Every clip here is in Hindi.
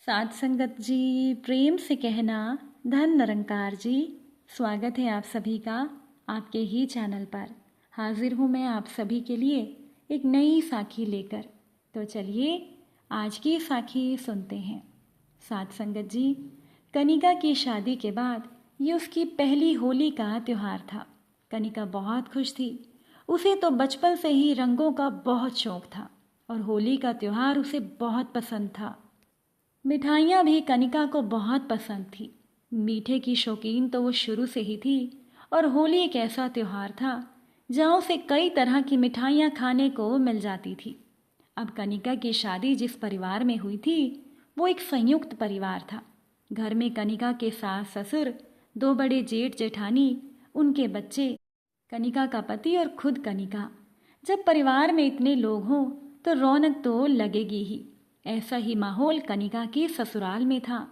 साथ संगत जी, प्रेम से कहना धन निरंकार जी। स्वागत है आप सभी का आपके ही चैनल पर। हाजिर हूँ मैं आप सभी के लिए एक नई साखी लेकर। तो चलिए आज की साखी सुनते हैं। साथ संगत जी, कनिका की शादी के बाद ये उसकी पहली होली का त्यौहार था। कनिका बहुत खुश थी। उसे तो बचपन से ही रंगों का बहुत शौक था और होली का त्यौहार उसे बहुत पसंद था। मिठाइयाँ भी कनिका को बहुत पसंद थी। मीठे की शौकीन तो वो शुरू से ही थी और होली एक ऐसा त्यौहार था जहाँ उसे कई तरह की मिठाइयाँ खाने को मिल जाती थी। अब कनिका की शादी जिस परिवार में हुई थी वो एक संयुक्त परिवार था। घर में कनिका के सास ससुर, दो बड़े जेठ जेठानी, उनके बच्चे, कनिका का पति और खुद कनिका। जब परिवार में इतने लोग हों तो रौनक तो लगेगी ही। ऐसा ही माहौल कनिका के ससुराल में था।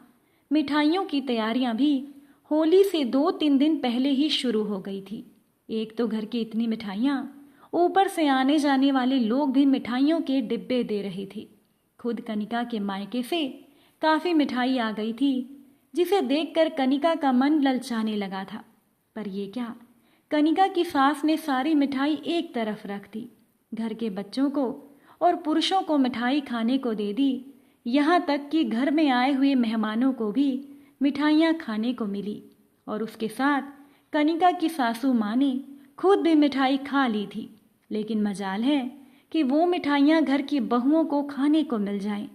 मिठाइयों की तैयारियां भी होली से 2-3 दिन पहले ही शुरू हो गई थी। एक तो घर की इतनी मिठाइयाँ, ऊपर से आने जाने वाले लोग भी मिठाइयों के डिब्बे दे रहे थे। खुद कनिका के मायके से काफ़ी मिठाई आ गई थी जिसे देखकर कनिका का मन ललचाने लगा था। पर ये क्या, कनिका की सास ने सारी मिठाई एक तरफ रख दी, घर के बच्चों को और पुरुषों को मिठाई खाने को दे दी। यहाँ तक कि घर में आए हुए मेहमानों को भी मिठाइयाँ खाने को मिली और उसके साथ कनिका की सासू माँ ने खुद भी मिठाई खा ली थी। लेकिन मजाल है कि वो मिठाइयाँ घर की बहुओं को खाने को मिल जाएं।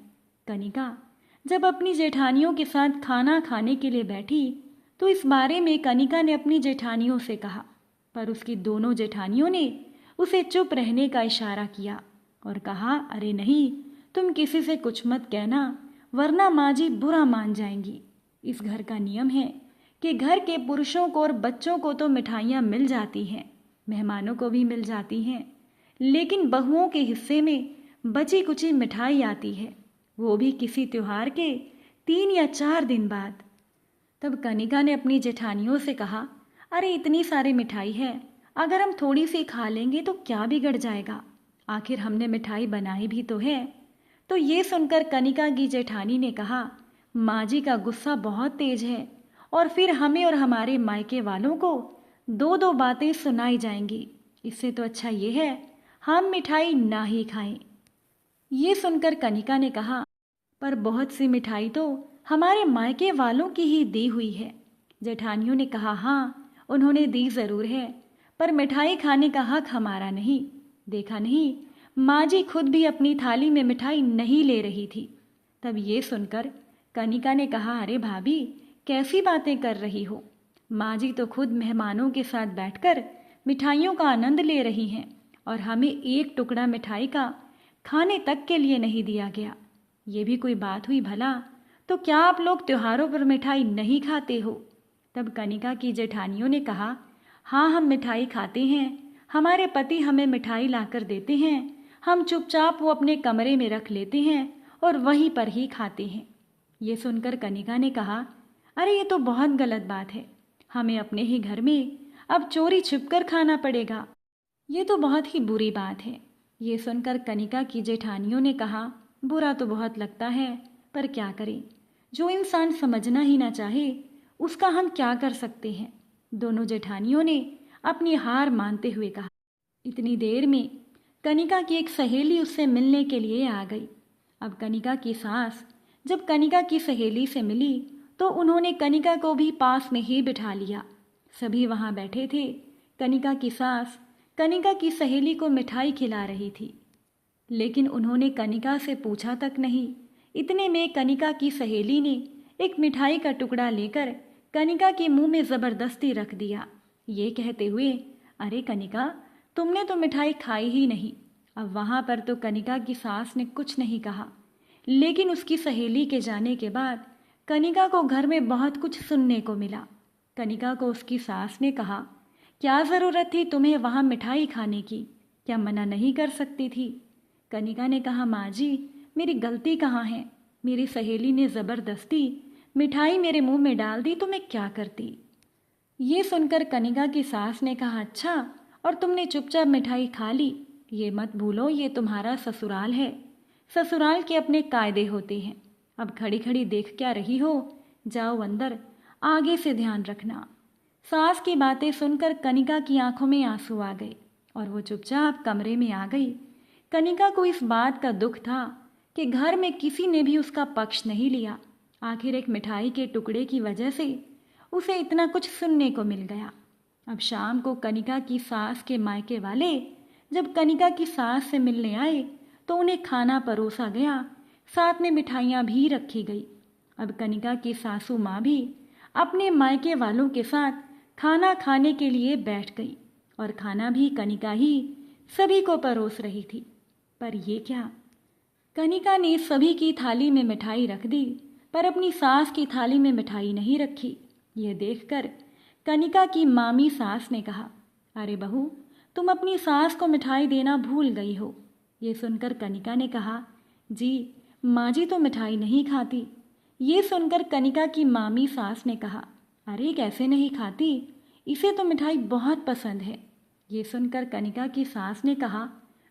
कनिका जब अपनी जेठानियों के साथ खाना खाने के लिए बैठी तो इस बारे में कनिका ने अपनी जेठानियों से कहा, पर उसकी दोनों जेठानियों ने उसे चुप रहने का इशारा किया और कहा, अरे नहीं, तुम किसी से कुछ मत कहना वरना माँ जी बुरा मान जाएंगी। इस घर का नियम है कि घर के पुरुषों को और बच्चों को तो मिठाइयाँ मिल जाती हैं, मेहमानों को भी मिल जाती हैं, लेकिन बहुओं के हिस्से में बची कुची मिठाई आती है, वो भी किसी त्योहार के 3 या 4 दिन बाद। तब कनिका ने अपनी जेठानियों से कहा, अरे इतनी सारी मिठाई है, अगर हम थोड़ी सी खा लेंगे तो क्या बिगड़ जाएगा, आखिर हमने मिठाई बनाई भी तो है। तो ये सुनकर कनिका की जेठानी ने कहा, माँ जी का गुस्सा बहुत तेज है और फिर हमें और हमारे मायके वालों को 2-2 बातें सुनाई जाएंगी। इससे तो अच्छा ये है हम मिठाई ना ही खाएं। ये सुनकर कनिका ने कहा, पर बहुत सी मिठाई तो हमारे मायके वालों की ही दी हुई है। जेठानियों ने कहा, हाँ उन्होंने दी ज़रूर है, पर मिठाई खाने का हक हमारा नहीं। देखा नहीं, माँ जी खुद भी अपनी थाली में मिठाई नहीं ले रही थी। तब ये सुनकर कनिका ने कहा, अरे भाभी कैसी बातें कर रही हो, माँ जी तो खुद मेहमानों के साथ बैठकर मिठाइयों का आनंद ले रही हैं और हमें एक टुकड़ा मिठाई का खाने तक के लिए नहीं दिया गया। ये भी कोई बात हुई भला? तो क्या आप लोग त्योहारों पर मिठाई नहीं खाते हो? तब कनिका की जेठानियों ने कहा, हाँ हम मिठाई खाते हैं, हमारे पति हमें मिठाई लाकर देते हैं, हम चुपचाप वो अपने कमरे में रख लेते हैं और वहीं पर ही खाते हैं। ये सुनकर कनिका ने कहा, अरे ये तो बहुत गलत बात है, हमें अपने ही घर में अब चोरी छिपकर खाना पड़ेगा, ये तो बहुत ही बुरी बात है। ये सुनकर कनिका की जेठानियों ने कहा, बुरा तो बहुत लगता है, पर क्या करें, जो इंसान समझना ही ना चाहे उसका हम क्या कर सकते हैं। दोनों जेठानियों ने अपनी हार मानते हुए कहा। इतनी देर में कनिका की एक सहेली उससे मिलने के लिए आ गई। अब कनिका की सास जब कनिका की सहेली से मिली तो उन्होंने कनिका को भी पास में ही बिठा लिया। सभी वहाँ बैठे थे। कनिका की सास कनिका की सहेली को मिठाई खिला रही थी, लेकिन उन्होंने कनिका से पूछा तक नहीं। इतने में कनिका की सहेली ने एक मिठाई का टुकड़ा लेकर कनिका के मुंह में ज़बरदस्ती रख दिया, ये कहते हुए, अरे कनिका तुमने तो मिठाई खाई ही नहीं। अब वहाँ पर तो कनिका की सास ने कुछ नहीं कहा, लेकिन उसकी सहेली के जाने के बाद कनिका को घर में बहुत कुछ सुनने को मिला। कनिका को उसकी सास ने कहा, क्या ज़रूरत थी तुम्हें वहाँ मिठाई खाने की, क्या मना नहीं कर सकती थी? कनिका ने कहा, माँ जी मेरी गलती कहाँ है, मेरी सहेली ने ज़बरदस्ती मिठाई मेरे मुंह में डाल दी तो मैं क्या करती। ये सुनकर कनिका की सास ने कहा, अच्छा और तुमने चुपचाप मिठाई खा ली? ये मत भूलो ये तुम्हारा ससुराल है, ससुराल के अपने कायदे होते हैं, अब खड़ी खड़ी देख क्या रही हो, जाओ अंदर, आगे से ध्यान रखना। सास की बातें सुनकर कनिका की आंखों में आंसू आ गए और वो चुपचाप कमरे में आ गई। कनिका को इस बात का दुख था कि घर में किसी ने भी उसका पक्ष नहीं लिया। आखिर एक मिठाई के टुकड़े की वजह से उसे इतना कुछ सुनने को मिल गया। अब शाम को कनिका की सास के मायके वाले जब कनिका की सास से मिलने आए तो उन्हें खाना परोसा गया, साथ में मिठाइयाँ भी रखी गई। अब कनिका की सासू माँ भी अपने मायके वालों के साथ खाना खाने के लिए बैठ गई और खाना भी कनिका ही सभी को परोस रही थी। पर ये क्या, कनिका ने सभी की थाली में मिठाई रख दी पर अपनी सास की थाली में मिठाई नहीं रखी। यह देखकर कनिका की मामी सास ने कहा, अरे बहू, तुम अपनी सास को मिठाई देना भूल गई हो। ये सुनकर कनिका ने कहा, जी माँ जी तो मिठाई नहीं खाती। ये सुनकर कनिका की मामी सास ने कहा, अरे कैसे नहीं खाती, इसे तो मिठाई बहुत पसंद है। ये सुनकर कनिका की सास ने कहा,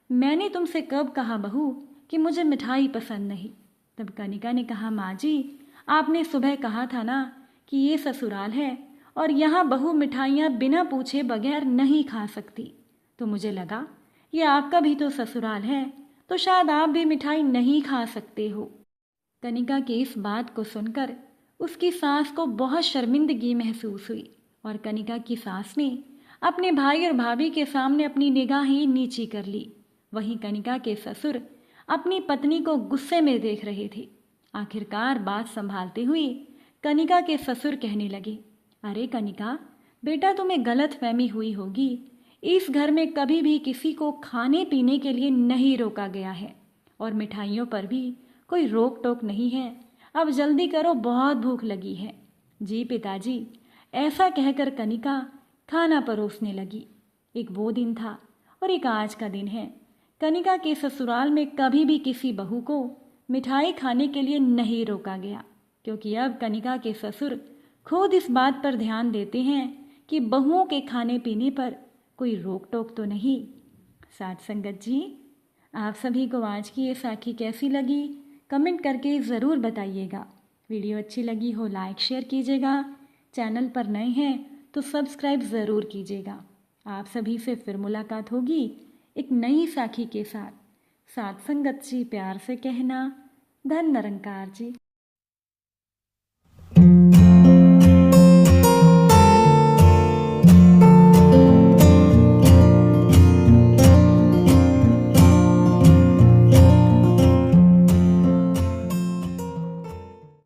मैंने तुमसे कब कहा बहू कि मुझे मिठाई पसंद नहीं। तब कनिका ने कहा, माँ जी आपने सुबह कहा था ना कि ये ससुराल है और यहाँ बहू मिठाइयाँ बिना पूछे बगैर नहीं खा सकती, तो मुझे लगा ये आपका भी तो ससुराल है, तो शायद आप भी मिठाई नहीं खा सकते हो। कनिका की इस बात को सुनकर उसकी सास को बहुत शर्मिंदगी महसूस हुई और कनिका की सास ने अपने भाई और भाभी के सामने अपनी निगाहें नीची कर ली। वहीं कनिका के ससुर अपनी पत्नी को गुस्से में देख रहे थे। आखिरकार बात संभालते हुए कनिका के ससुर कहने लगे, अरे कनिका बेटा, तुम्हें गलत फहमी हुई होगी। इस घर में कभी भी किसी को खाने पीने के लिए नहीं रोका गया है और मिठाइयों पर भी कोई रोक टोक नहीं है। अब जल्दी करो, बहुत भूख लगी है। जी पिताजी, ऐसा कहकर कनिका खाना परोसने लगी। एक वो दिन था और एक आज का दिन है। कनिका के ससुराल में कभी भी किसी बहू को मिठाई खाने के लिए नहीं रोका गया, क्योंकि अब कनिका के ससुर खुद इस बात पर ध्यान देते हैं कि बहुओं के खाने पीने पर कोई रोक टोक तो नहीं। साथ संगत जी, आप सभी को आज की ये साखी कैसी लगी कमेंट करके ज़रूर बताइएगा। वीडियो अच्छी लगी हो लाइक शेयर कीजिएगा। चैनल पर नए हैं तो सब्सक्राइब ज़रूर कीजिएगा। आप सभी से फिर मुलाकात होगी एक नई साखी के साथ। साथ संगत जी प्यार से कहना, धन निरंकार जी।